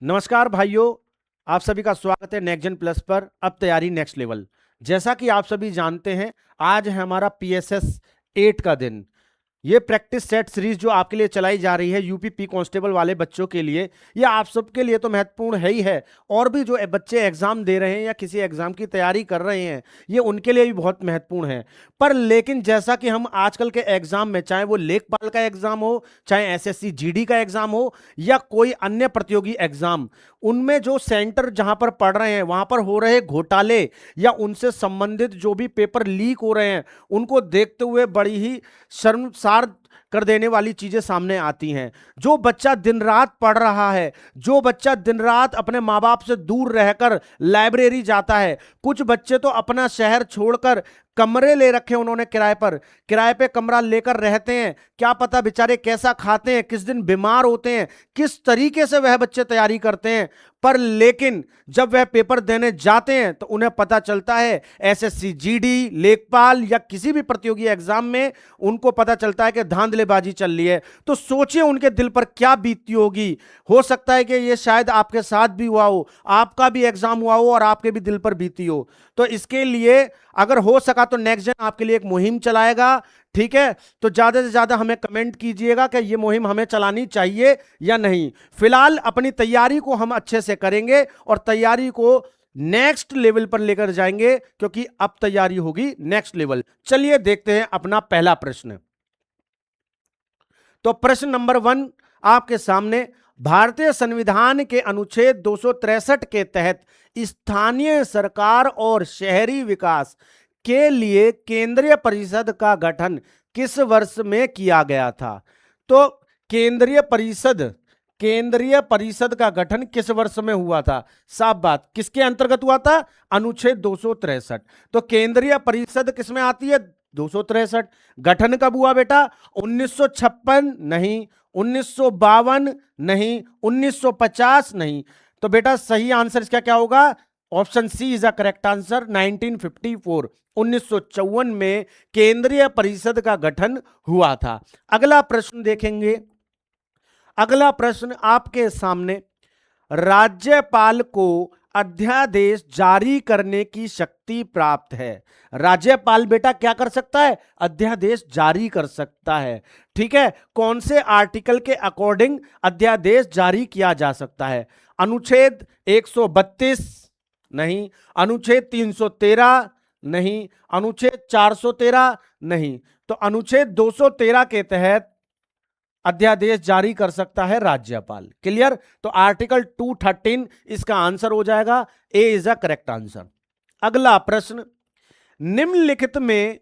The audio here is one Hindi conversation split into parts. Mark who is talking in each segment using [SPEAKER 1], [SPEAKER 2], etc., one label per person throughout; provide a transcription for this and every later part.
[SPEAKER 1] नमस्कार भाइयों, आप सभी का स्वागत है नेक्स्ट जेन प्लस पर। अब तैयारी नेक्स्ट लेवल। जैसा कि आप सभी जानते हैं, आज है हमारा पीएसएस 8 का दिन। ये प्रैक्टिस सेट सीरीज जो आपके लिए चलाई जा रही है यूपी पी कांस्टेबल वाले बच्चों के लिए, ये आप सबके लिए तो महत्वपूर्ण है ही है, और भी जो बच्चे एग्जाम दे रहे हैं या किसी एग्जाम की तैयारी कर रहे हैं, ये उनके लिए भी बहुत महत्वपूर्ण है। पर लेकिन जैसा कि हम आजकल के एग्जाम में, चाहे वो लेखपाल का एग्जाम हो, चाहे एसएससी जीडी का एग्जाम हो, या कोई अन्य प्रतियोगी एग्जाम, उनमें जो सेंटर जहां पर पढ़ रहे हैं वहां पर हो रहे घोटाले या उनसे संबंधित जो भी पेपर लीक हो रहे हैं, उनको देखते हुए बड़ी ही शर्मसार कर देने वाली चीजें सामने आती हैं। जो बच्चा दिन रात पढ़ रहा है, जो बच्चा दिन रात अपने माँ बाप से दूर रहकर लाइब्रेरी जाता है, कुछ बच्चे तो अपना शहर छोड़कर कमरे ले रखे उन्होंने किराए पे कमरा लेकर रहते हैं। क्या पता बेचारे कैसा खाते हैं, किस दिन बीमार होते हैं, किस तरीके से वह बच्चे तैयारी करते हैं। पर लेकिन जब वह पेपर देने जाते हैं तो उन्हें पता चलता है एसएससी जीडी, लेखपाल या किसी भी प्रतियोगी एग्जाम में उनको पता चलता है कि धांधलेबाजी चल रही है। तो सोचिए उनके दिल पर क्या बीतती होगी। हो सकता है कि ये शायद आपके साथ भी हुआ हो, आपका भी एग्जाम हुआ हो और आपके भी दिल पर बीती हो। तो इसके लिए अगर हो सका तो नेक्स्ट जेन आपके लिए एक मुहिम चलाएगा, ठीक है? तो ज्यादा से ज्यादा हमें कमेंट कीजिएगा कि ये मुहिम हमें चलानी चाहिए या नहीं। फिलहाल अपनी तैयारी को हम अच्छे से करेंगे और तैयारी को नेक्स्ट लेवल पर लेकर जाएंगे, क्योंकि अब तैयारी होगी नेक्स्ट लेवल। चलिए देखते हैं अपना पहला प्रश्न। तो प्रश्न नंबर 1 आपके सामने, भारतीय संविधान के अनुच्छेद 263 के तहत स्थानीय सरकार और शहरी विकास के लिए केंद्रीय परिषद का गठन किस वर्ष में किया गया था? तो केंद्रीय परिषद का गठन किस वर्ष में हुआ था? साफ बात, किसके अंतर्गत हुआ था? अनुच्छेद 263। तो केंद्रीय परिषद किसमें आती है? 263। गठन कब हुआ बेटा? 1956 नहीं, 1952 नहीं, 1950 नहीं। तो बेटा सही आंसर इसका क्या होगा? Option C is the correct answer, 1954। 1954 में केंद्रीय परिषद का गठन हुआ था। अगला प्रश्न देखेंगे। अगला प्रश्न आपके सामने, राज्यपाल को अध्यादेश जारी करने की शक्ति प्राप्त है। राज्यपाल बेटा क्या कर सकता है? अध्यादेश जारी कर सकता है। ठीक है, कौन से आर्टिकल के अकॉर्डिंग अध्यादेश जारी किया जा सकता है? अनुच्छेद 132 नहीं, अनुच्छेद 313 नहीं, अनुच्छेद 413 नहीं। तो अनुच्छेद 213 के तहत अध्यादेश जारी कर सकता है राज्यपाल। क्लियर? तो आर्टिकल 213 इसका आंसर हो जाएगा, ए इज द करेक्ट आंसर। अगला प्रश्न, निम्नलिखित में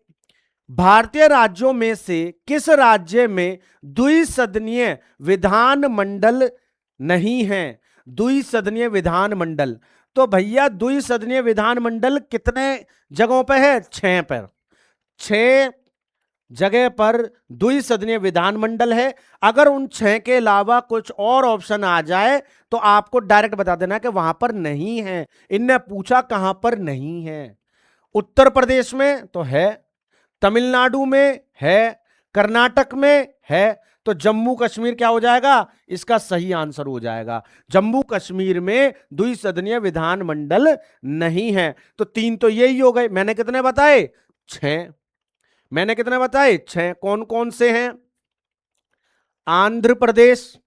[SPEAKER 1] भारतीय राज्यों में से किस राज्य में द्विसदनीय विधानमंडल नहीं है? द्विसदनीय विधानमंडल, तो भैया द्विसदनीय विधानमंडल कितने जगहों पर है? 6 पर। 6 जगह पर द्विसदनीय विधानमंडल है। अगर उन 6 के अलावा कुछ और ऑप्शन आ जाए तो आपको डायरेक्ट बता देना कि वहां पर नहीं है। इनने पूछा कहां पर नहीं है। उत्तर प्रदेश में तो है, तमिलनाडु में है, कर्नाटक में है। तो जम्मू कश्मीर क्या हो जाएगा? इसका सही आंसर हो जाएगा, जम्मू कश्मीर में द्विसदनीय विधानमंडल नहीं है। तो 3 तो यही हो गए। मैंने कितने बताए? 6। मैंने कितने बताए? 6। कौन कौन से हैं? आंध्र प्रदेश,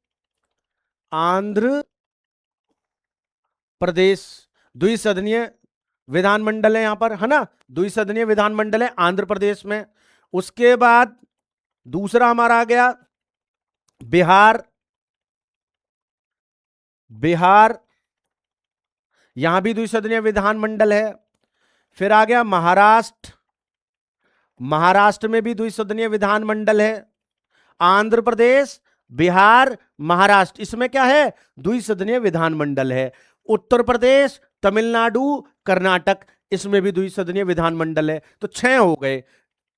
[SPEAKER 1] आंध्र प्रदेश द्विसदनीय विधानमंडल है यहां पर, है ना? द्विसदनीय विधानमंडल है आंध्र प्रदेश में। उसके बाद दूसरा हमारा आ गया बिहार, बिहार यहां भी द्विसदनीय विधानमंडल है। फिर आ गया महाराष्ट्र, महाराष्ट्र में भी द्विसदनीय विधानमंडल है। आंध्र प्रदेश, बिहार, महाराष्ट्र, इसमें क्या है? द्विसदनीय विधानमंडल है। उत्तर प्रदेश, तमिलनाडु, कर्नाटक, इसमें भी द्विसदनीय विधानमंडल है। तो 6 हो गए।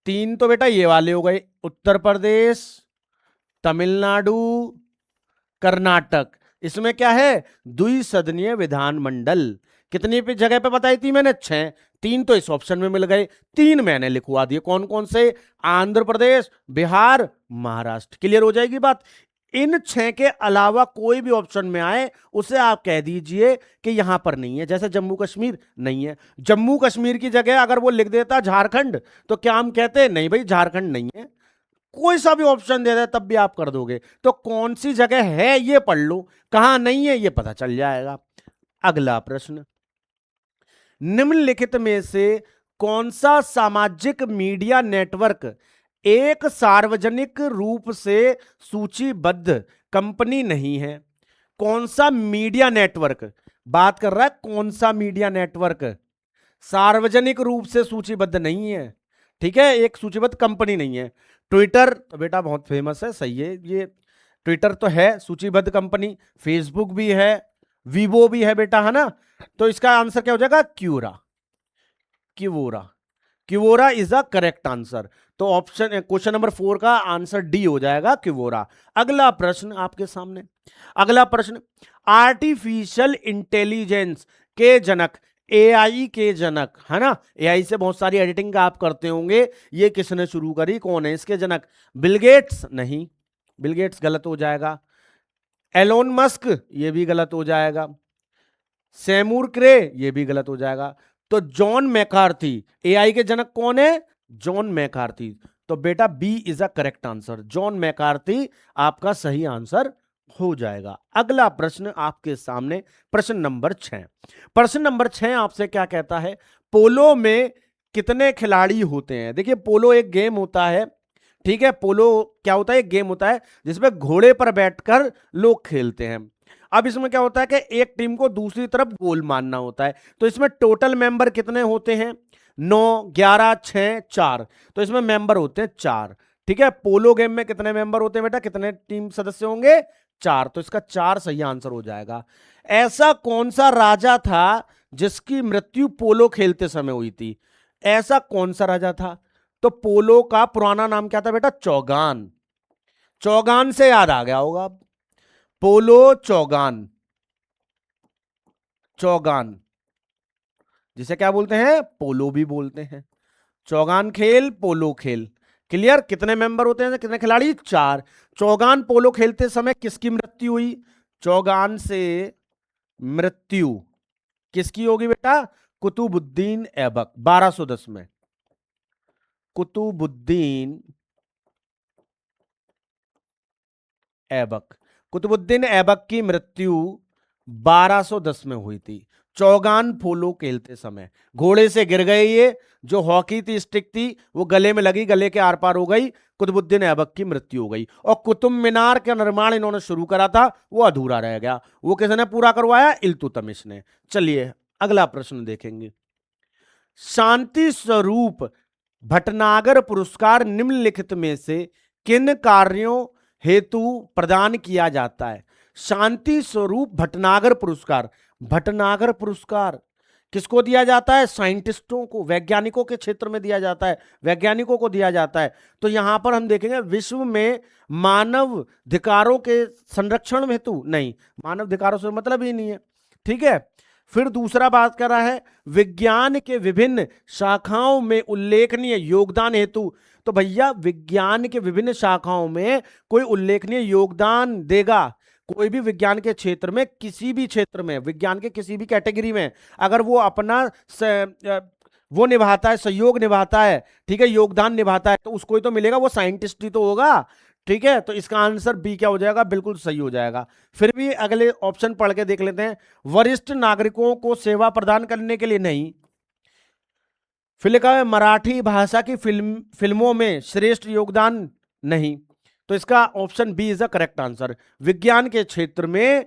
[SPEAKER 1] 3 तो बेटा ये वाले हो गए, उत्तर प्रदेश, तमिलनाडु, कर्नाटक, इसमें क्या है? द्विसदनीय विधानमंडल। कितनी पे जगह पे बताई थी मैंने? 6। 3 तो इस ऑप्शन में मिल गए, 3 मैंने लिखवा दिए। कौन कौन से? आंध्र प्रदेश, बिहार, महाराष्ट्र। क्लियर हो जाएगी बात। इन 6 के अलावा कोई भी ऑप्शन में आए उसे आप कह दीजिए कि यहां पर नहीं है। जैसे जम्मू कश्मीर नहीं है, जम्मू कश्मीर की जगह अगर वो लिख देता झारखंड तो क्या हम कहते नहीं भाई झारखंड नहीं है। कोई सा भी ऑप्शन दे दे तब भी आप कर दोगे। तो कौन सी जगह है ये पढ़ लो, कहां नहीं है ये पता चल जाएगा। अगला प्रश्न, निम्नलिखित में से कौन सा सामाजिक मीडिया नेटवर्क एक सार्वजनिक रूप से सूचीबद्ध कंपनी नहीं है? कौन सा मीडिया नेटवर्क बात कर रहा है, कौन सा मीडिया नेटवर्क सार्वजनिक रूप से सूचीबद्ध नहीं है, ठीक है, एक सूचीबद्ध कंपनी नहीं है। ट्विटर तो बेटा बहुत फेमस है, सही है, ये ट्विटर तो है सूचीबद्ध कंपनी, फेसबुक भी है, वीवो भी है बेटा, है ना। तो इसका आंसर क्या हो जाएगा? क्यूरा, क्यूरा, क्यूरा इज अ करेक्ट आंसर। तो ऑप्शन क्वेश्चन नंबर 4 का आंसर डी हो जाएगा, क्यूरा। अगला प्रश्न आपके सामने, अगला प्रश्न, आर्टिफिशियल इंटेलिजेंस के जनक, एआई के जनक, है ना, एआई से बहुत सारी एडिटिंग आप करते होंगे, ये किसने शुरू करी, कौन है इसके जनक? बिल गेट्स नहीं, बिल गेट्स गलत हो जाएगा। एलोन मस्क ये भी गलत हो जाएगा। सैमूर क्रे ये भी गलत हो जाएगा। तो जॉन मैकार्थी, एआई के जनक कौन है? John McCarthy. तो बेटा B is a correct answer, John McCarthy आपका सही आंसर हो जाएगा। अगला प्रश्न आपके सामने, प्रश्न नंबर 6। प्रश्न नंबर 6 आपसे क्या कहता है? पोलो में कितने खिलाड़ी होते हैं? देखिए पोलो एक गेम होता है, ठीक है, पोलो क्या होता है? एक गेम होता है जिसमें घोड़े पर बैठकर लोग खेलते हैं। अब इसमें क्या होता है कि एक टीम को दूसरी तरफ गोल मारना होता है। तो इसमें टोटल मेंबर कितने होते हैं? 9, 11, 6, 4। तो इसमें मेंबर होते हैं 4, ठीक है। पोलो गेम में कितने मेंबर होते हैं बेटा, कितने टीम सदस्य होंगे? 4। तो इसका 4 सही आंसर हो जाएगा। ऐसा कौन सा राजा था जिसकी मृत्यु पोलो खेलते समय हुई थी? ऐसा कौन सा राजा था? तो पोलो का पुराना नाम क्या था बेटा? चौगान। चौगान से याद आ गया होगा, पोलो चौगान, चौगान जिसे क्या बोलते हैं? पोलो भी बोलते हैं। चौगान खेल, पोलो खेल, क्लियर। कितने मेंबर होते हैं, कितने खिलाड़ी? 4। चौगान पोलो खेलते समय किसकी मृत्यु हुई? चौगान से मृत्यु किसकी होगी बेटा? कुतुबुद्दीन ऐबक, 1210 में। कुतुबुद्दीन ऐबक, कुतुबुद्दीन ऐबक की मृत्यु 1210 में हुई थी, चौगान पोलो खेलते समय। घोड़े से गिर गए, ये जो हॉकी थी, स्टिक थी, वो गले में लगी, गले के आर पार हो गई, कुतुबुद्दीन ऐबक की मृत्यु हो गई। और कुतुब मीनार का निर्माण इन्होंने शुरू करा था, वो अधूरा रह गया, वो किसने पूरा करवाया? इल्तुतमिश ने। चलिए अगला प्रश्न देखेंगे। शांति स्वरूप भटनागर पुरस्कार निम्नलिखित में से किन कार्यों हेतु प्रदान किया जाता है? शांति स्वरूप भटनागर पुरस्कार, भटनागर पुरस्कार किसको दिया जाता है? साइंटिस्टों को, वैज्ञानिकों के क्षेत्र में दिया जाता है, वैज्ञानिकों को दिया जाता है। तो यहां पर हम देखेंगे विश्व में मानव अधिकारों के संरक्षण हेतु नहीं, मानव अधिकारों से मतलब ही नहीं है, ठीक है। फिर दूसरा बात कर रहा है विज्ञान के विभिन्न शाखाओं में उल्लेखनीय योगदान हेतु। तो भैया विज्ञान के विभिन्न शाखाओं में कोई उल्लेखनीय योगदान देगा, कोई भी विज्ञान के क्षेत्र में, किसी भी क्षेत्र में, विज्ञान के किसी भी कैटेगरी में अगर वो अपना वो निभाता है, सहयोग निभाता है, ठीक है, योगदान निभाता है, तो उसको ही तो मिलेगा, वो साइंटिस्ट ही तो होगा, ठीक है। तो इसका आंसर बी क्या हो जाएगा? बिल्कुल सही हो जाएगा। फिर भी अगले ऑप्शन पढ़ के देख लेते हैं। वरिष्ठ नागरिकों को सेवा प्रदान करने के लिए नहीं। फिर लिखा है मराठी भाषा की फिल्मों में श्रेष्ठ योगदान नहीं। तो इसका option B is a correct answer. विज्ञान के क्षेत्र में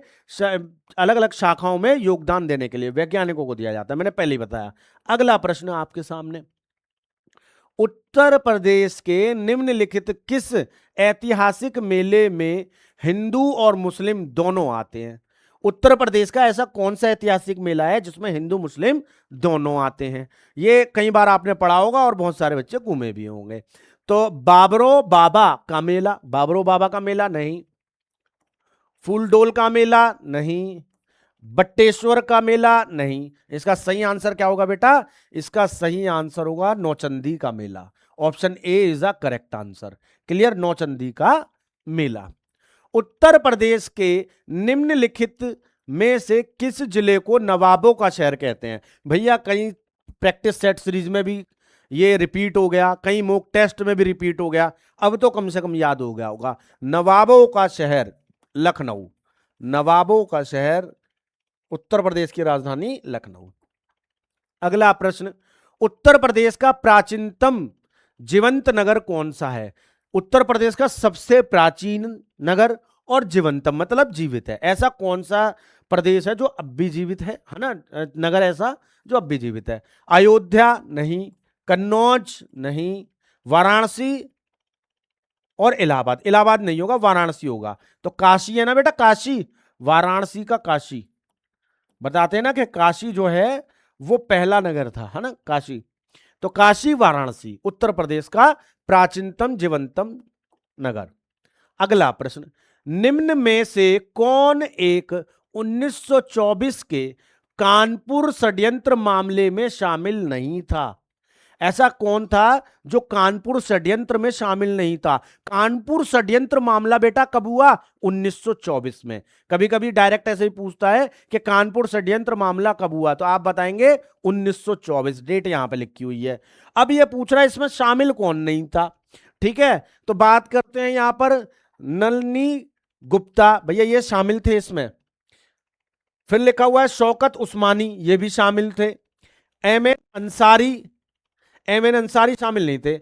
[SPEAKER 1] अलग अलग शाखाओं में योगदान देने के लिए वैज्ञानिकों को दिया जाता है, मैंने पहले ही बताया। अगला प्रश्न आपके सामने, उत्तर प्रदेश के निम्नलिखित किस ऐतिहासिक मेले में हिंदू और मुस्लिम दोनों आते हैं? उत्तर प्रदेश का ऐसा कौन सा ऐतिहासिक मेला है जिसमें हिंदू मुस्लिम दोनों आते हैं? ये कई बार आपने पढ़ा होगा और बहुत सारे बच्चे घूमे भी होंगे। तो बाबरो बाबा का मेला, बाबरो बाबा का मेला नहीं, फूलडोल का मेला नहीं, बट्टेश्वर का मेला नहीं। इसका सही आंसर क्या होगा बेटा? इसका सही आंसर होगा नौचंदी का मेला। Option A is a correct answer, clear, Nauchandi का मेला। उत्तर प्रदेश के निम्नलिखित में से किस जिले को नवाबों का शहर कहते हैं? भैया कई प्रैक्टिस सेट सीरीज में भी ये रिपीट हो गया, कई मॉक टेस्ट में भी रिपीट हो गया, अब तो कम से कम याद हो गया होगा। नवाबों का शहर लखनऊ। नवाबों का शहर उत्तर प्रदेश की राजधानी लखनऊ। अगला प्रश्न, उत्तर प्रदेश का प्राचीनतम जीवंत नगर कौन सा है? उत्तर प्रदेश का सबसे प्राचीन नगर और जीवंतम मतलब जीवित है, ऐसा कौन सा प्रदेश है जो अब भी जीवित है ना? नगर ऐसा जो अब भी जीवित है। अयोध्या नहीं, कन्नौज नहीं, वाराणसी और इलाहाबाद। इलाहाबाद नहीं होगा, वाराणसी होगा। तो काशी है ना बेटा, काशी, वाराणसी का काशी। बताते हैं ना कि काशी जो है वो पहला नगर था, है ना, काशी। तो काशी वाराणसी उत्तर प्रदेश का प्राचीनतम जीवंतम नगर। अगला प्रश्न, निम्न में से कौन एक 1924 के कानपुर षड्यंत्र मामले में शामिल नहीं था? ऐसा कौन था जो कानपुर षड्यंत्र में शामिल नहीं था? कानपुर षड्यंत्र मामला बेटा कब हुआ? 1924 में। कभी कभी डायरेक्ट ऐसे ही पूछता है कि कानपुर षड्यंत्र मामला कब हुआ, तो आप बताएंगे 1924, डेट यहां पे लिखी हुई है। अब ये पूछ रहा है इसमें शामिल कौन नहीं था, ठीक है? तो बात करते हैं यहां पर नलिनी गुप्ता, भैया ये शामिल थे इसमें। फिर लिखा हुआ है शौकत उस्मानी, ये भी शामिल थे। M N Ansari, M N Ansari शामिल नहीं थे।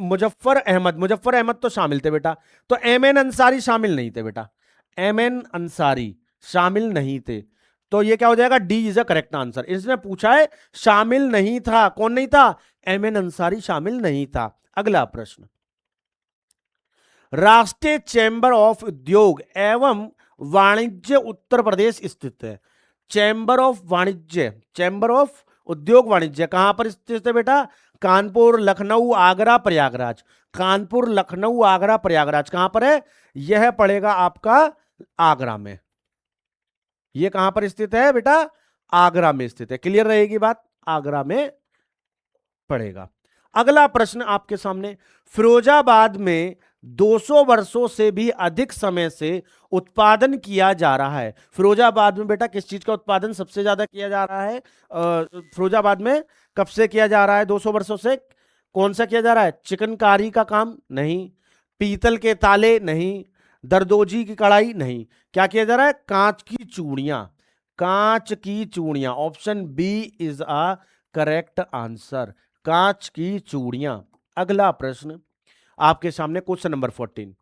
[SPEAKER 1] मुजफ्फर अहमद तो शामिल थे बेटा, तो एम एन अंसारी शामिल नहीं थे बेटा, एम एन अंसारी शामिल नहीं थे। तो ये क्या हो जाएगा? D is a correct answer. इसने पूछा है शामिल नहीं था, कौन नहीं था? एम एन अंसारी शामिल नहीं था। अगला प्रश्न, राष्ट्रीय चैंबर ऑफ उद्योग एवं वाणिज्य उत्तर प्रदेश स्थित है। चैंबर ऑफ वाणिज्य, चैंबर ऑफ उद्योग वाणिज्य कहां पर स्थित है बेटा? कानपुर, लखनऊ, आगरा, प्रयागराज। कानपुर, लखनऊ, आगरा, प्रयागराज कहां पर है? यह पड़ेगा आपका आगरा में। यह कहां पर स्थित है बेटा? आगरा में स्थित है। क्लियर रहेगी बात? आगरा में पड़ेगा। अगला प्रश्न आपके सामने, फिरोजाबाद में 200 वर्षों से भी अधिक समय से उत्पादन किया जा रहा है। फिरोजाबाद में बेटा किस चीज का उत्पादन सबसे ज्यादा किया जा रहा है? फिरोजाबाद में कब से किया जा रहा है? 200 वर्षों से। कौन सा किया जा रहा है? चिकनकारी का काम नहीं, पीतल के ताले नहीं, दरदोजी की कढ़ाई नहीं। क्या किया जा रहा है? कांच की चूड़ियां, कांच की चूड़ियां। Option B is a correct answer, कांच की चूड़ियां। अगला प्रश्न आपके सामने, क्वेश्चन नंबर 14,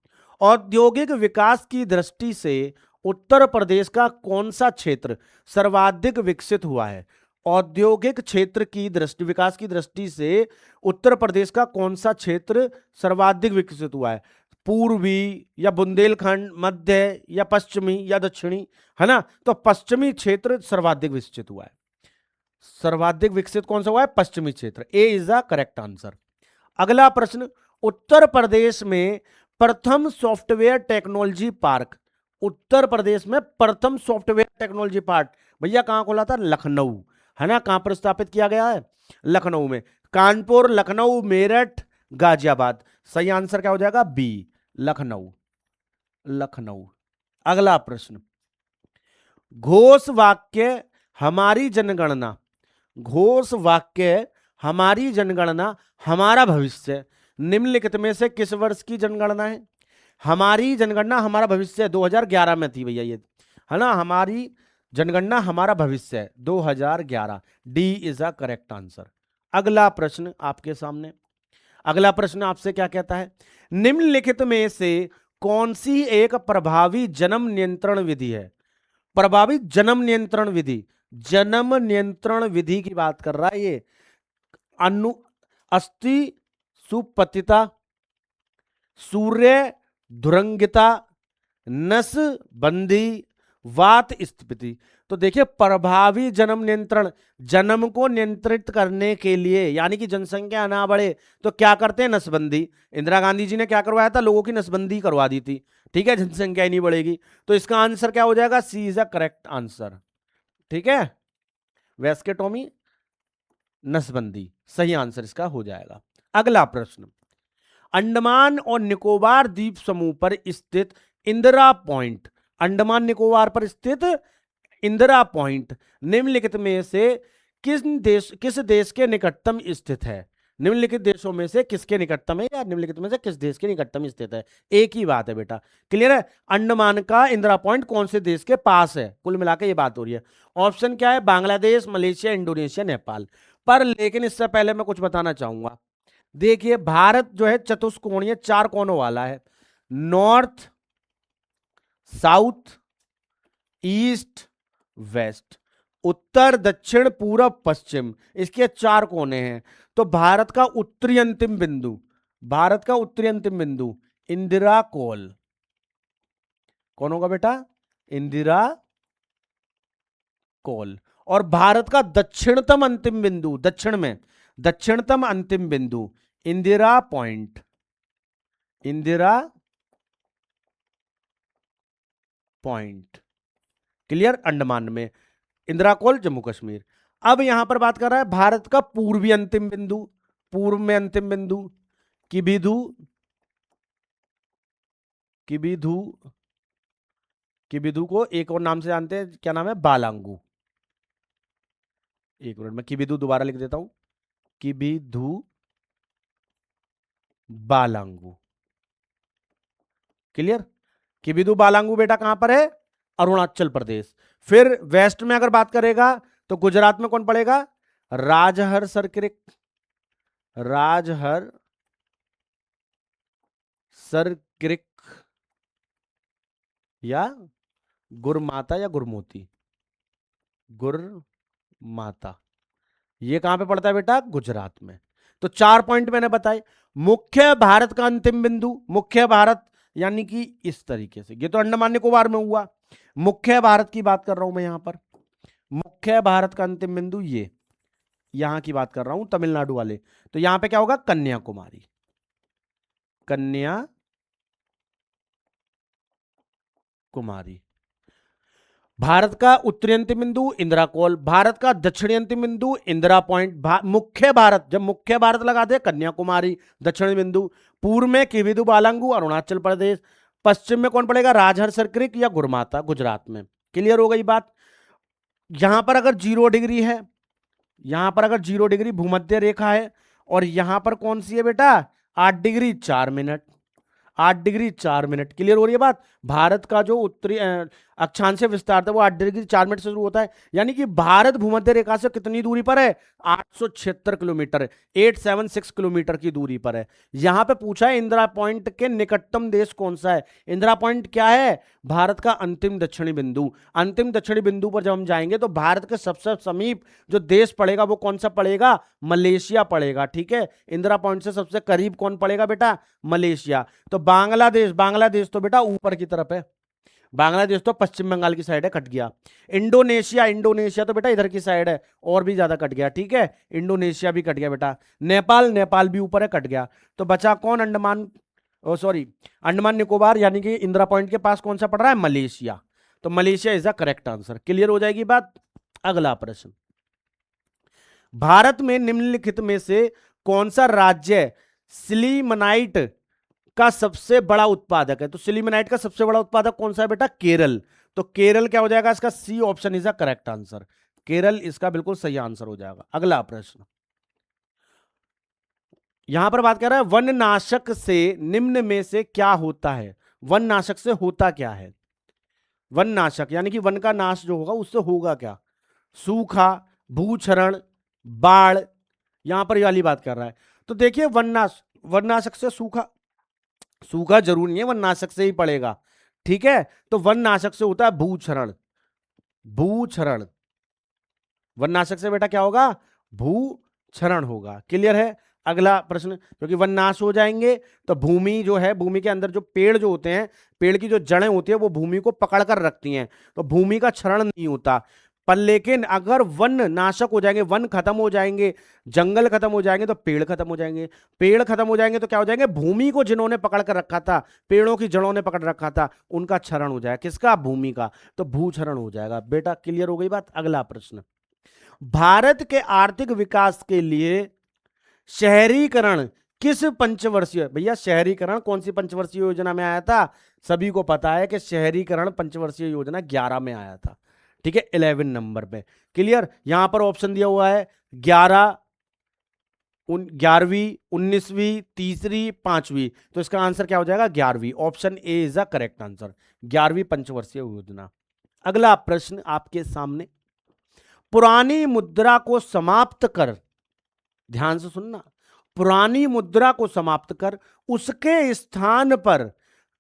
[SPEAKER 1] औद्योगिक विकास की दृष्टि से उत्तर प्रदेश का कौन सा क्षेत्र सर्वाधिक विकसित हुआ है? औद्योगिक क्षेत्र की दृष्टि, विकास की दृष्टि से उत्तर प्रदेश का कौन सा क्षेत्र सर्वाधिक विकसित हुआ है? पूर्वी या बुंदेलखंड, मध्य या पश्चिमी या दक्षिणी, है ना? तो पश्चिमी क्षेत्र सर्वाधिक विकसित हुआ है। सर्वाधिक विकसित कौन सा हुआ है? पश्चिमी क्षेत्र। ए इज द करेक्ट आंसर। अगला प्रश्न, उत्तर प्रदेश में प्रथम software technology park, Uttar Pradesh में प्रथम सॉफ्टवेयर टेक्नोलॉजी पार्क भैया कहां खोला था? लखनऊ, है ना? कहां पर स्थापित किया गया है? लखनऊ में। कानपुर, लखनऊ, मेरठ, गाजियाबाद। सही आंसर क्या हो जाएगा? बी, लखनऊ, लखनऊ। अगला प्रश्न, घोष वाक्य हमारी जनगणना, घोष वाक्य हमारी जनगणना हमारा भविष्य, निम्नलिखित में से किस वर्ष की जनगणना है? हमारी जनगणना हमारा भविष्य 2011 में थी भैया ये, है ना? हमारी जनगणना हमारा भविष्य 2011। D is a correct answer. अगला प्रश्न आपके सामने, अगला प्रश्न आपसे क्या कहता है? निम्नलिखित में से कौन सी एक प्रभावी जन्म नियंत्रण विधि है? प्रभावी जन्म नियंत्रण विधि, जन्म नियंत्रण विधि की बात कर रहा है ये। अस्थि सुपतिता, सूर्य धुरंगिता, नसबंदी, वात स्थिति। तो देखिए प्रभावी जन्म नियंत्रण, जन्म को नियंत्रित करने के लिए, यानी कि जनसंख्या ना बढ़े तो क्या करते हैं? नसबंदी। इंदिरा गांधी जी ने क्या करवाया था? लोगों की नसबंदी करवा दी थी, ठीक है? जनसंख्या ही नहीं बढ़ेगी। तो इसका आंसर क्या हो जाएगा? C is a correct answer, ठीक है? वेस्केटोमी, नसबंदी, सही आंसर इसका हो जाएगा। अगला प्रश्न, अंडमान और निकोबार द्वीप समूह पर स्थित इंदिरा पॉइंट, अंडमान निकोबार पर स्थित इंदिरा पॉइंट निम्नलिखित में से किस देश के निकटतम स्थित है? निम्नलिखित देशों में से किसके निकटतम है, या निम्नलिखित में से किस देश के निकटतम स्थित है? एक ही बात है बेटा, क्लियर है? अंडमान का इंदिरा पॉइंट कौन से देश के पास है, कुल मिलाकर ये बात हो रही है। ऑप्शन क्या है? Bangladesh, Malaysia, Indonesia, Nepal. पर लेकिन इससे पहले मैं कुछ बताना चाहूंगा। देखिए भारत जो है चतुष्कोणीय, चार कोनों वाला है। नॉर्थ, साउथ, ईस्ट, वेस्ट, उत्तर, दक्षिण, पूरब, पश्चिम, इसके चार कोने हैं। तो भारत का उत्तरी अंतिम बिंदु, भारत का उत्तरी अंतिम बिंदु इंदिरा कोल, कौन होगा बेटा? इंदिरा कोल। और भारत का दक्षिणतम अंतिम बिंदु, दक्षिण में दक्षिणतम अंतिम बिंदु Indira point, Indira point, clear? Andaman में, इंदिरा कोल जम्मू कश्मीर। अब यहां पर बात कर रहा है भारत का पूर्वी अंतिम बिंदु, पूर्व में अंतिम बिंदु किबिधु, किबिधु, किबिधु को एक और नाम से जानते हैं, क्या नाम है? बालांगू। एक मिनट में किबिधु दोबारा लिख देता हूं, किबिधु बालांगू, क्लियर? किबिधु बालांगू बेटा कहां पर है? अरुणाचल प्रदेश। फिर वेस्ट में अगर बात करेगा तो गुजरात में कौन पड़ेगा? राजहर सरक्रिक, राजहर सरक्रिक या गुरमाता या गुरमोती, गुरमाता, ये कहां पे पड़ता है बेटा? गुजरात में। तो चार पॉइंट मैंने बताए। मुख्य भारत का अंतिम बिंदु, मुख्य भारत यानी कि इस तरीके से, ये तो अंडमान निकोबार में हुआ। मुख्य भारत की बात कर रहा हूं मैं यहां पर, मुख्य भारत का अंतिम बिंदु ये, यहां की बात कर रहा हूं तमिलनाडु वाले। तो यहां पे क्या होगा? कन्याकुमारी, कन्याकुमारी। भारत का उत्तरी अंतिम बिंदु इंदिरा कोल, भारत का दक्षिणी अंतिम बिंदु इंदिरा पॉइंट। मुख्य भारत, जब मुख्य भारत लगा दे कन्याकुमारी दक्षिणी बिंदु, पूर्व में किबिधु बालांगू अरुणाचल प्रदेश, पश्चिम में कौन पड़ेगा? राजहर सरक्रिक या गुरमाता गुजरात में। क्लियर हो गई बात? यहां पर अगर 0 डिग्री है, यहां पर अगर 0 डिग्री भूमध्य रेखा है, और यहां पर कौन सी है बेटा? 8 degree 4 minute, 8 degree 4 minute. Clear हो रही है बात? भारत का जो उत्तरी अक्षांशीय विस्तार था वो 8 डिग्री 4 मिनट से शुरू होता है, यानी कि भारत भूमध्य रेखा से कितनी दूरी पर है? 876 किलोमीटर, 876 किलोमीटर की दूरी पर है। यहां पे पूछा है इंदिरा पॉइंट के निकटतम देश कौन सा है। इंदिरा पॉइंट क्या है? भारत का अंतिम दक्षिणी बिंदु। अंतिम दक्षिणी बिंदु पर जब हम जाएंगे तो भारत के सबसे समीप जो देश पड़ेगा वो कौन सा पड़ेगा? मलेशिया पड़ेगा, ठीक है? इंदिरा पॉइंट से सबसे करीब कौन पड़ेगा बेटा? मलेशिया। तो बांग्लादेश, बांग्लादेश तो बेटा ऊपर की तरफ है, बांग्लादेश तो पश्चिम बंगाल की साइड है, कट गया। इंडोनेशिया, इंडोनेशिया तो बेटा इधर की साइड है, और भी ज्यादा कट गया, ठीक है? इंडोनेशिया भी कट गया बेटा। नेपाल, नेपाल भी ऊपर है, कट गया। तो बचा कौन? अंडमान, ओ सॉरी, अंडमान निकोबार, यानी कि इंदिरा पॉइंट के पास कौन सा पड़ रहा है? मलेशिया। तो Malaysia is the correct answer. Clear हो जाएगी बात? अगला प्रश्न, भारत में निम्नलिखित में से कौन सा राज्य सिलीमनाइट का सबसे बड़ा उत्पादक है? तो सिलीमनाइट का सबसे बड़ा उत्पादक कौन सा है बेटा? केरल। तो केरल क्या हो जाएगा? इसका C option is the correct answer. Kerala इसका बिल्कुल सही आंसर हो जाएगा। अगला प्रश्न, यहां पर बात कर रहा है वन नाशक से निम्न में से क्या होता है? वन नाशक से होता क्या है? वन नाशक यानी कि वन का नाश जो होगा उससे होगा क्या? सूखा, भूक्षरण, बाढ़, यहां पर ये वाली बात कर रहा है। तो देखिए वननाशक से सूखा, सूखा जरूर नहीं है, वननाशक से ही पड़ेगा, ठीक है? तो वननाशक से होता है भूक्षरण, भूक्षरण, वननाशक से बेटा क्या होगा? भूक्षरण होगा। क्लियर है? अगला प्रश्न, क्योंकि वननाश हो जाएंगे तो भूमि जो है, भूमि के अंदर जो पेड़ जो होते हैं, पेड़ की जो जड़ें होती है वो भूमि को पकड़ कर रखती हैं, तो भूमि का क्षरण नहीं होता। पर लेकिन अगर वन नाशक हो जाएंगे, वन खत्म हो जाएंगे, जंगल खत्म हो जाएंगे, तो पेड़ खत्म हो जाएंगे। पेड़ खत्म हो जाएंगे तो क्या हो जाएंगे? भूमि को जिन्होंने पकड़ कर रखा था, पेड़ों की जड़ों ने पकड़ रखा था, उनका क्षरण हो जाएगा। किसका? भूमि का। तो भूक्षरण हो जाएगा बेटा। क्लियर हो गई बात? अगला प्रश्न, भारत के आर्थिक विकास के लिए शहरीकरण किस पंचवर्षीय, भैया शहरीकरण कौन सी पंचवर्षीय योजना में आया था? सभी को पता है कि शहरीकरण पंचवर्षीय योजना 11 में आया था, ठीक है, 11 नंबर पे। क्लियर? यहां पर ऑप्शन दिया हुआ है 11, 11वीं, 19वीं, तीसरी, 5वीं, तो इसका आंसर क्या हो जाएगा? 11वीं। Option A is the correct answer, 11वीं पंचवर्षीय योजना। अगला प्रश्न आपके सामने, पुरानी मुद्रा को समाप्त कर, ध्यान से सुनना, पुरानी मुद्रा को समाप्त कर उसके स्थान पर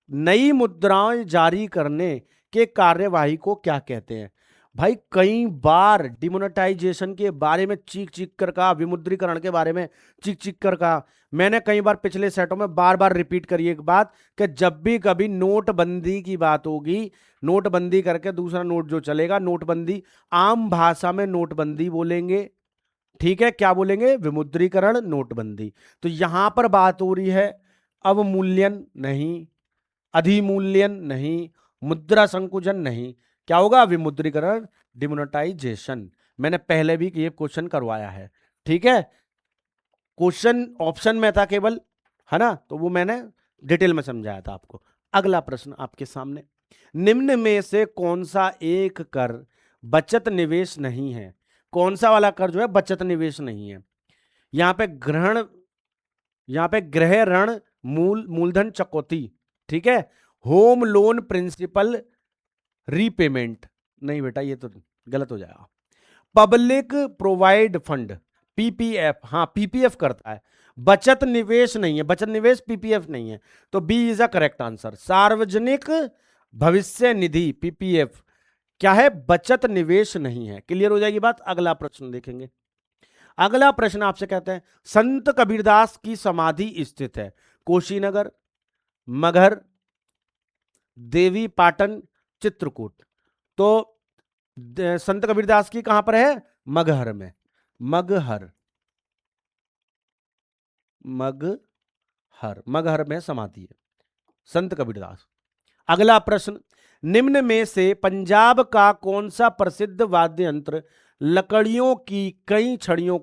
[SPEAKER 1] नई मुद्राएं जारी करने के कार्यवाही को क्या कहते हैं? भाई कई बार डिमोनेटाइजेशन के बारे में चीख चीख कर कहा, विमुद्रीकरण के बारे में चीख चीख कर कहा, मैंने कई बार पिछले सेटों में बार बार रिपीट करी एक बात कि जब भी कभी नोटबंदी की बात होगी, नोटबंदी करके दूसरा नोट जो चलेगा, नोटबंदी, आम भाषा में नोटबंदी बोलेंगे, ठीक है, क्या बोलेंगे? विमुद्रीकरण, नोटबंदी। तो यहां पर बात हो रही है अवमूल्यन नहीं, अधिमूल्यन नहीं, मुद्रा संकुचन नहीं, क्या होगा? विमुद्रीकरण, डिमोनेटाइजेशन। मैंने पहले भी ये क्वेश्चन करवाया है, ठीक है, क्वेश्चन ऑप्शन में था केवल, है ना, तो वो मैंने डिटेल में समझाया था आपको। अगला प्रश्न आपके सामने, निम्न में से कौन सा एक कर बचत निवेश नहीं है? कौन सा वाला कर जो है बचत निवेश नहीं है? यहां पे गृह ऋण, मूलधन चुकौती, ठीक है, होम लोन प्रिंसिपल रीपेमेंट, नहीं बेटा ये तो गलत हो जाएगा, पब्लिक प्रोवाइड फंड, पीपीएफ, हाँ पीपीएफ करता है, बचत निवेश नहीं है, बचत निवेश पीपीएफ नहीं है, तो B is a correct answer, सार्वजनिक भविष्य निधि, पीपीएफ क्या है? बचत निवेश नहीं है। क्लियर हो जाएगी बात? अगला प्रश्न देखेंगे। अगला प्रश्न आपसे कहते हैं, संत कबीरदास की समाधि स्थित है कुशीनगर, मगहर, देवी पाटन, चित्रकूट। तो संत कबीरदास की कहां पर है? मगहर में, मगहर में समाधि है संत कबीरदास। अगला प्रश्न, निम्न में से पंजाब का कौन सा प्रसिद्ध वाद्य यंत्र लकड़ियों की कई छड़ियों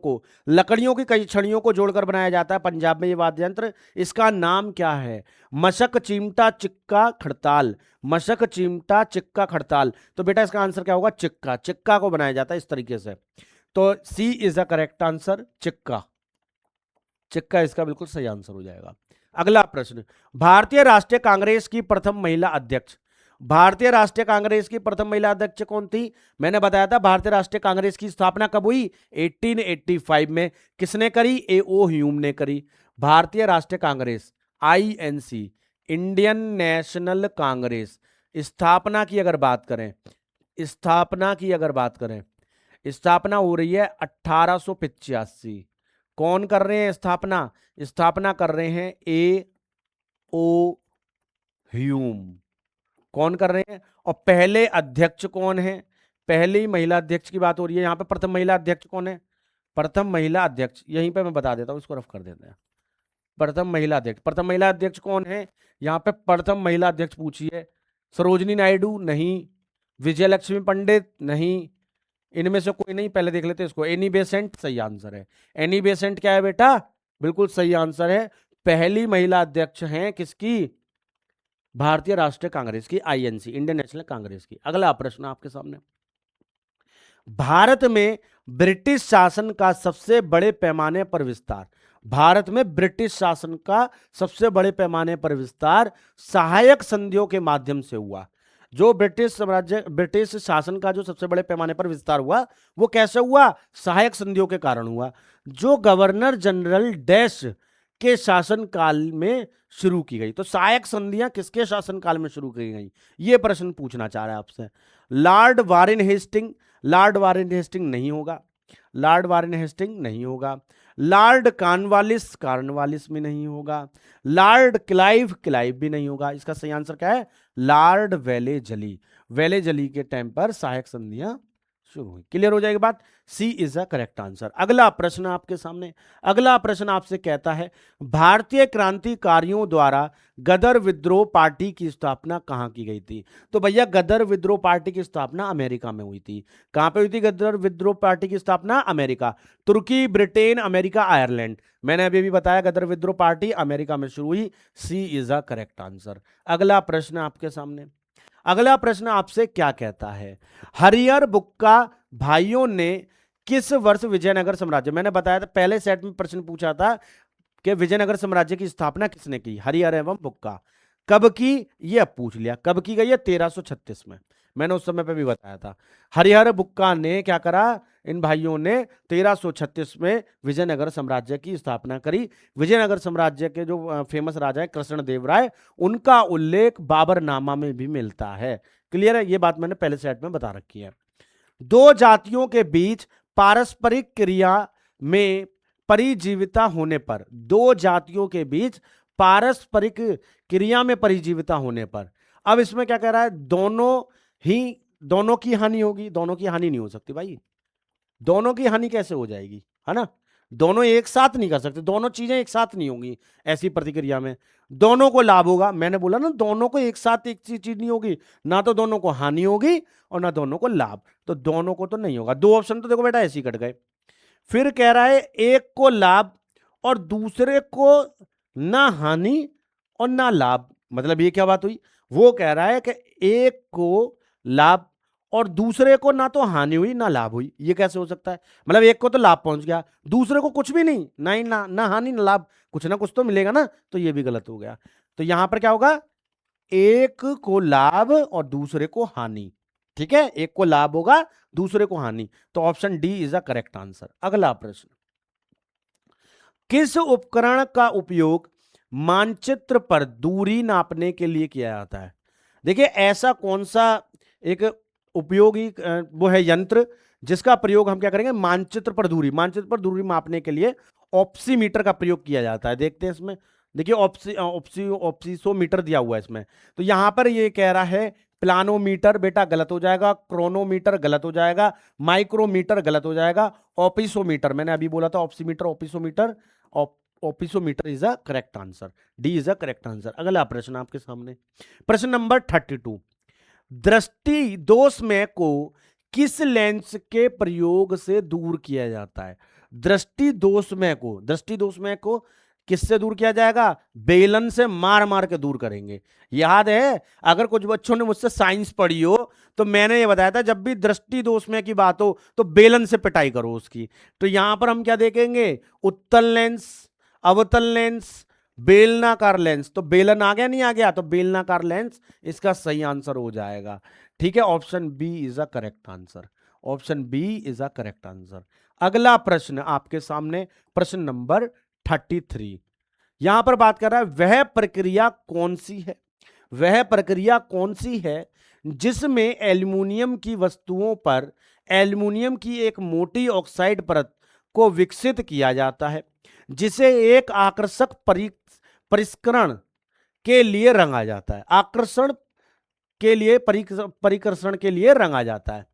[SPEAKER 1] को जोड़कर बनाया जाता है? पंजाब में ये वाद्य यंत्र, इसका नाम क्या है? मशक, चिमटा, चिक्का, खड़ताल, मशक, चिमटा, चिक्का, खड़ताल। तो बेटा इसका आंसर क्या होगा? चिक्का, चिक्का को बनाया जाता है इस तरीके से, तो सी इज द करेक्ट आंसर, चिक्का, चिक्का इसका बिल्कुल सही आंसर हो जाएगा। अगला प्रश्न, भारतीय राष्ट्रीय कांग्रेस की प्रथम महिला अध्यक्ष, भारतीय राष्ट्रीय कांग्रेस की प्रथम महिला अध्यक्ष कौन थी? मैंने बताया था भारतीय राष्ट्रीय कांग्रेस की स्थापना कब हुई? 1885 में। किसने करी? ए.ओ. ह्यूम ने करी। भारतीय राष्ट्रीय Congress, INC, Indian national Congress, स्थापना की अगर बात करें, स्थापना हो रही है 1885। कौन कर रहे हैं स्थापना? स्थापना कर रहे हैं ए.ओ. ह्यूम। कौन कर रहे हैं? और पहले अध्यक्ष कौन है? पहली महिला अध्यक्ष की बात हो रही है यहां पे। प्रथम महिला अध्यक्ष कौन है? प्रथम महिला अध्यक्ष यहीं पे मैं बता देता हूं, इसको रफ कर देते हैं। प्रथम महिला अध्यक्ष कौन है यहां पे? प्रथम महिला अध्यक्ष पूछी है, सरोजनी नायडू नहीं, विजयलक्ष्मी पंडित नहीं, इनमें से कोई नहीं। पहले देख लेते हैं इसको, एनी बेसेंट सही आंसर है। एनी बेसेंट क्या है बेटा? बिल्कुल सही आंसर है। पहली महिला अध्यक्ष हैं किसकी? भारतीय राष्ट्रीय कांग्रेस की, आईएनसी, इंडियन नेशनल कांग्रेस की। अगला प्रश्न आपके सामने, भारत में ब्रिटिश शासन का सबसे बड़े पैमाने पर विस्तार, भारत में ब्रिटिश शासन का सबसे बड़े पैमाने पर विस्तार सहायक संधियों के माध्यम से हुआ। जो ब्रिटिश शासन का जो सबसे बड़े पैमाने पर विस्तार हुआ वो कैसे हुआ? सहायक संधियों के कारण हुआ, जो गवर्नर जनरल डैश के शासनकाल में शुरू की गई। तो सहायक संधियां किसके शासनकाल में शुरू की गई, ये प्रश्न पूछना चाह रहा है आपसे। Lord Warren Hasting, Lord Warren Hasting नहीं होगा, लॉर्ड वारेन हेस्टिंग नहीं होगा। लॉर्ड कॉर्नवालिस, कॉर्नवालिस भी नहीं होगा। लॉर्ड क्लाइव, क्लाइव भी नहीं होगा। इसका सही आंसर क्या है? लॉर्ड वेलेजली, वेलेजली के टाइम पर सहायक संधियां शुरू हुई। क्लियर हो जाएगी बात। सी इज अ करेक्ट आंसर। अगला प्रश्न आपके सामने, अगला प्रश्न आपसे कहता है भारतीय क्रांतिकारियों द्वारा गदर विद्रोह पार्टी की स्थापना कहां की गई थी? तो भैया गदर विद्रोह पार्टी की स्थापना अमेरिका में हुई थी। कहां पे हुई थी गदर विद्रोह पार्टी की स्थापना? अमेरिका। तुर्की, ब्रिटेन, अमेरिका, आयरलैंड। मैंने अभी भी बताया गदर विद्रोह पार्टी अमेरिका में शुरू हुई। सी इज अ करेक्ट आंसर। अगला प्रश्न आपके सामने, अगला प्रश्न आपसे क्या कहता है हरिहर बुक्का भाइयों ने किस वर्ष विजयनगर साम्राज्य, मैंने बताया था पहले सेट में प्रश्न पूछा था कि विजयनगर साम्राज्य की स्थापना किसने की? हरिहर एवं बुक्का। कब की? ये अब पूछ लिया। कब की गई है? 1336 में। मैंने उस समय पे भी बताया था। हरिहर बुक्का ने क्या करा? इन भाइयों ने 1336 में विजयनगर साम्राज्य की स्थापना करी। विजयनगर साम्राज्य के जो फेमस राजा है कृष्णदेव राय, उनका उल्लेख बाबरनामा में भी मिलता है। क्लियर है? ये बात मैंने पहले सेट में बता रखी है। दो जातियों के बीच पारस्परिक क्रिया में परिजीविता होने पर, दो जातियों के बीच पारस्परिक क्रिया में परिजीविता होने पर, अब इसमें क्या कह रहा है? दोनों की हानि होगी। दोनों की हानि नहीं हो सकती भाई। दोनों की हानि कैसे हो जाएगी? है ना, दोनों एक साथ नहीं कर सकते, दोनों चीजें एक साथ नहीं होंगी ऐसी प्रतिक्रिया में। दोनों को लाभ होगा, मैंने बोला ना, दोनों को एक साथ एक चीज नहीं होगी, ना तो दोनों को हानि होगी और ना दोनों को लाभ, तो दोनों को तो नहीं होगा। दो ऑप्शन तो देखो बेटा ऐसे ही कट गए। फिर कह रहा है एक को लाभ और दूसरे को ना हानि और ना लाभ, मतलब ये क्या बात हुई? वो कह रहा है कि एक को लाभ और दूसरे को ना तो हानि हुई ना लाभ हुई। ये कैसे हो सकता है? मतलब एक को तो लाभ पहुंच गया, दूसरे को कुछ भी नहीं, ना ही ना हानि ना लाभ, कुछ ना कुछ तो मिलेगा ना, तो ये भी गलत हो गया। तो यहां पर क्या होगा? एक को लाभ और दूसरे को हानि। ठीक है, एक को लाभ होगा, दूसरे को हानि, तो option D is a correct answer. अगला प्रश्न, किस उपकरण का उपयोग मानचित्र पर दूरी नापने के लिए किया जाता है? देखिए ऐसा कौन सा एक उपयोगी वो है यंत्र जिसका प्रयोग हम क्या करेंगे? मानचित्र पर दूरी मापने के लिए ऑप्सीमीटर का प्रयोग किया जाता है। देखते हैं इसमें, देखिए ऑप्सीसोमीटर दिया हुआ है इसमें। तो यहां पर ये कह रहा है प्लानोमीटर, बेटा गलत हो जाएगा। क्रोनोमीटर गलत हो जाएगा। माइक्रोमीटर गलत हो जाएगा। ऑपिसोमीटर, मैंने अभी बोला था opisometer, opisometer, opisometer is a correct answer. D is a correct answer. अगला प्रश्न आपके सामने, प्रश्न नंबर 32, दृष्टि दोषमय को किस लेंस के प्रयोग से दूर किया जाता है? दृष्टि दोषमय को किससे दूर किया जाएगा? बेलन से मार मार के दूर करेंगे। याद है, अगर कुछ बच्चों ने मुझसे साइंस पढ़ी हो तो मैंने ये बताया था जब भी दृष्टि दोषमय की बात हो तो बेलन से पिटाई करो उसकी। तो यहां पर हम क्या देखेंगे? उत्तल लेंस, अवतल लेंस, बेलनाकार लेंस। तो बेलन आ गया, नहीं आ गया? तो बेलनाकार लेंस इसका सही आंसर हो जाएगा। ठीक है, option B is a correct answer. Option B is a correct answer. अगला प्रश्न आपके सामने, प्रश्न नंबर 33, यहां पर बात कर रहा है वह प्रक्रिया कौन सी है जिसमें एल्यूमिनियम की वस्तुओं पर एल्यूमिनियम की एक मोटी ऑक्साइड परत को विकसित किया जाता है जिसे एक आकर्षक परिष्करण के लिए रंगा जाता है। आकर्षण के लिए, परिकर्षण के लिए रंगा जाता है।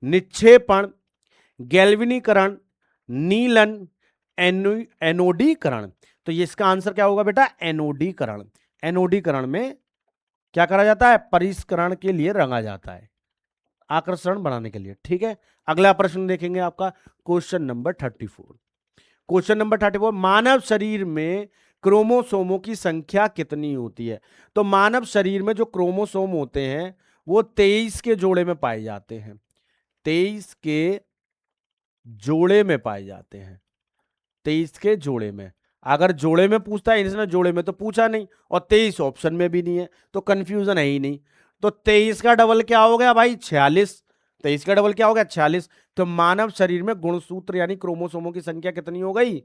[SPEAKER 1] निक्षेपण, गैल्वेनीकरण, नीलन, एनोडीकरण। तो ये इसका आंसर क्या होगा बेटा? एनोडीकरण। एनोडीकरण में क्या करा जाता है? परिष्करण के लिए रंगा जाता है, आकर्षण बढ़ाने के लिए। ठीक है, अगला प्रश्न देखेंगे आपका, क्वेश्चन नंबर 34। क्वेश्चन नंबर 34, मानव शरीर में क्रोमोसोमों की संख्या कितनी होती है? तो मानव शरीर में जो क्रोमोसोम होते हैं वो 23 के जोड़े में पाए जाते हैं। 23 के जोड़े में पाए जाते हैं। 23 के जोड़े में। अगर जोड़े में पूछता है, इसने जोड़े में तो पूछा नहीं और 23 ऑप्शन में भी नहीं है, तो कंफ्यूजन है ही नहीं। तो 23 का डबल क्या हो गया भाई? 46। 23 का डबल क्या हो गया? 46। तो मानव शरीर में गुणसूत्र यानी क्रोमोसोमों की संख्या कितनी हो गई?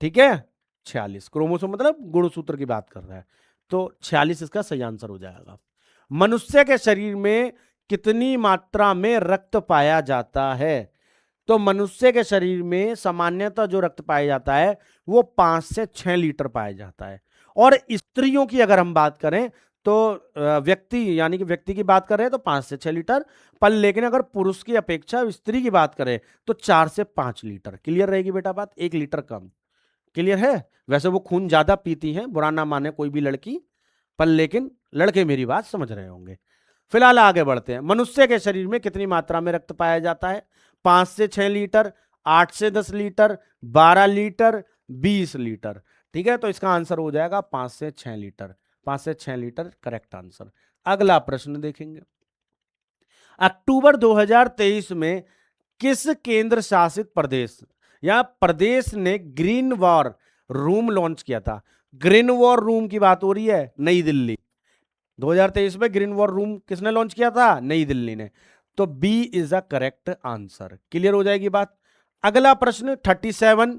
[SPEAKER 1] ठीक है, 46। क्रोमोसोम मतलब गुणसूत्र की बात कर रहा है, तो 46 इसका सही आंसर हो जाएगा। मनुष्य के शरीर में कितनी मात्रा में रक्त पाया जाता है? तो मनुष्य के शरीर में सामान्यतः जो रक्त पाया जाता है वो 5 से 6 लीटर पाया जाता है। और स्त्रियों की अगर हम बात करें तो व्यक्ति यानी कि व्यक्ति की बात कर रहे हैं तो 5 से 6 लीटर, पर लेकिन अगर पुरुष की अपेक्षा स्त्री की बात करें तो 4 से 5 लीटर। क्लियर रहेगी बेटा बात, 1 लीटर कम। क्लियर है? वैसे वो खून ज्यादा पीती हैं, बुरा ना माने कोई भी लड़की, पर लेकिन लड़के मेरी बात समझ रहे होंगे। फिलहाल आगे बढ़ते हैं। मनुष्य के शरीर में कितनी मात्रा में रक्त पाया जाता है? 5 से 6 लीटर, 8 से 10 लीटर, 12 लीटर, 20 लीटर। ठीक है, तो इसका आंसर हो जाएगा 5 से 6 लीटर। 5 से 6 लीटर करेक्ट आंसर। अगला प्रश्न देखेंगे। अक्टूबर 2023 में किस केंद्र शासित प्रदेश या प्रदेश ने ग्रीन वॉर रूम लॉन्च किया था? ग्रीन वॉर रूम की बात हो रही है, नई दिल्ली। 2023 में ग्रीन वॉर रूम किसने लॉन्च किया था? नई दिल्ली ने। तो B is a correct answer. Clear हो जाएगी बात। अगला प्रश्न 37।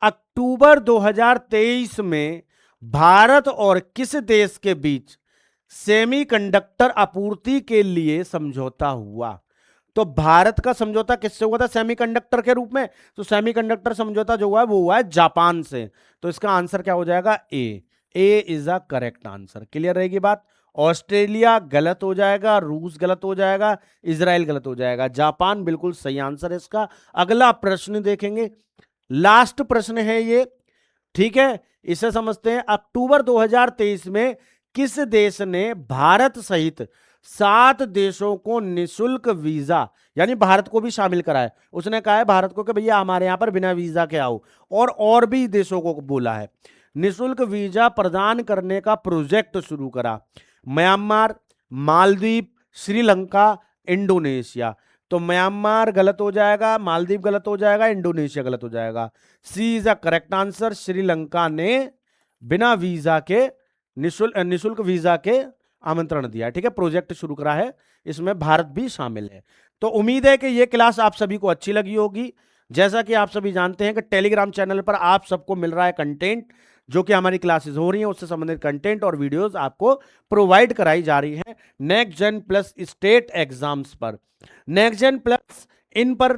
[SPEAKER 1] अक्टूबर 2023 में भारत और किस देश के बीच सेमीकंडक्टर आपूर्ति के लिए समझौता हुआ? तो भारत का समझौता किससे हुआ था सेमीकंडक्टर के रूप में? तो सेमीकंडक्टर समझौता जो हुआ है वो हुआ है जापान से। तो इसका आंसर क्या हो जाएगा? A. A is a correct answer. Clear रहेगी बात। ऑस्ट्रेलिया गलत हो जाएगा, रूस गलत हो जाएगा, इजराइल गलत हो जाएगा, जापान बिल्कुल सही आंसर है इसका। अगला प्रश्न देखेंगे, लास्ट प्रश्न है ये। ठीक है, इसे समझते हैं। अक्टूबर 2023 में किस देश ने भारत सहित 7 देशों को निशुल्क वीजा, यानी भारत को भी शामिल कराया? उसने कहा है भारत को कि भैया हमारे यहां पर बिना वीजा के आओ, और भी देशों को बोला है निशुल्क वीजा प्रदान करने का प्रोजेक्ट शुरू करा। Myanmar, Maldives, Sri Lanka, Indonesia. तो म्यांमार गलत हो जाएगा, मालदीव गलत हो जाएगा, इंडोनेशिया गलत हो जाएगा। C is the correct answer. Sri Lanka ने बिना वीजा के निशुल्क वीजा के आमंत्रण दिया। ठीक है, प्रोजेक्ट शुरू करा है, इसमें भारत भी शामिल है। तो उम्मीद है कि यह क्लास आप सभी को अच्छी लगी होगी। जैसा कि आप सभी जानते हैं कि टेलीग्राम चैनल पर आप सबको मिल रहा है कंटेंट, जो कि हमारी क्लासेस हो रही हैं उससे संबंधित कंटेंट और वीडियोस आपको प्रोवाइड कराई जा रही है next gen plus state exams पर। नेक्स्ट जेन प्लस इन पर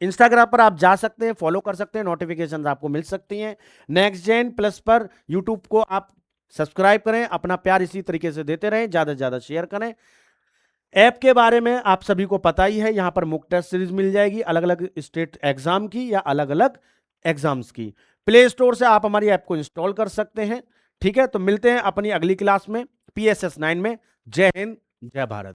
[SPEAKER 1] इंस्टाग्राम पर आप जा सकते हैं, फॉलो कर सकते हैं, नोटिफिकेशन आपको मिल सकती हैं। नेक्स्ट जेन प्लस पर यूट्यूब को आप सब्सक्राइब करें, अपना प्यार इसी तरीके से देते रहें, ज्यादा से ज्यादा शेयर करें। ऐप के बारे में आप सभी को पता ही है, यहां पर मुक टेस्ट सीरीज मिल जाएगी अलग अलग स्टेट एग्जाम की या अलग अलग एग्जाम्स की। प्ले स्टोर से आप हमारी ऐप को इंस्टॉल कर सकते हैं। ठीक है, तो मिलते हैं अपनी अगली क्लास में PSS 9 में। जय हिंद, जय भारत।